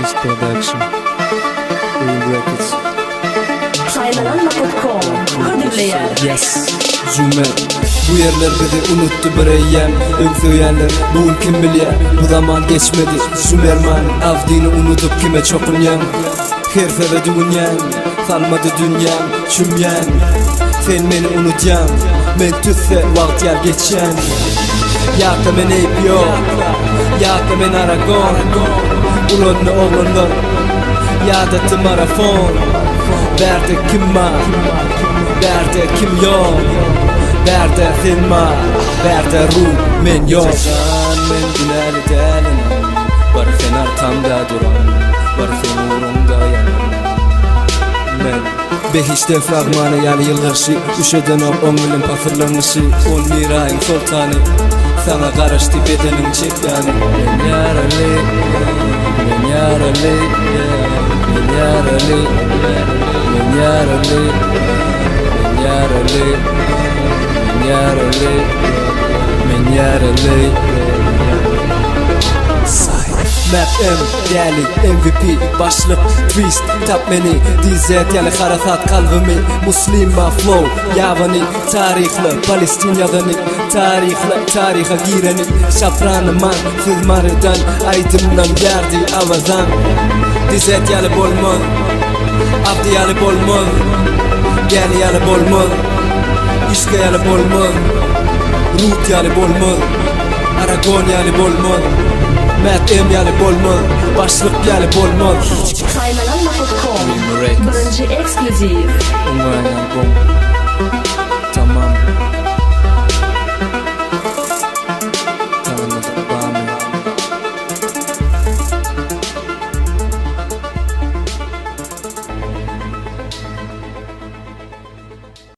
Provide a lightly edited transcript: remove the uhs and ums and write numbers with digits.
This production. Real Records. Saymalanma.com Hırdıklayer. Yes. Zümer. Bu yerler bizi unuttu bireyyem. Öksöyenler bugün kim bilyer. Bu zaman geçmedi. Zümerman avdini unutup kime çokunyan. Herfe ve düğünyen. Kalmadı dünyam. Çümyen. Sen beni unutyan. Men tüsse vakt yer geçen. Yakta men eyip yok. Yakta men aragon. Ulonlu oğlunlar. Yadetli marafon. Berde kim var? Berde kim yok? Berde sen var? Berde ruh men yok. Men güneli delin. Var sen arkamda duran. Var sen uğrumda yanan. Men behişten fragmanı yani yılgırşı. Üşeden o ömrülün pafırlanışı. On mirayın sultanı. Sana karıştı bedenin çek yani. Men yaralı. Men yaralı. Men yaralı. Men yaralı. Men yaralı. Men yaralı. Men yaralı. Map M, değerli MVP, başlık, twist, tap meni, dizet, yani harafat kalbimi, muslima flow, yavani, tarihli, Palestin yadani, tariha gireni, şafranıman, filmarıdan, aydımdan geldi avazan, dizet yalı bolmaz, abdi yalı bolmaz, gel yalı bolmaz, işke yalı bolmaz, Rut yalı bolmaz, Aragon yalı bolmaz, Mətem yalı bolmaz, başlık yalı bolmaz. Saymalanma.com Birinci ekskluziv. Umarım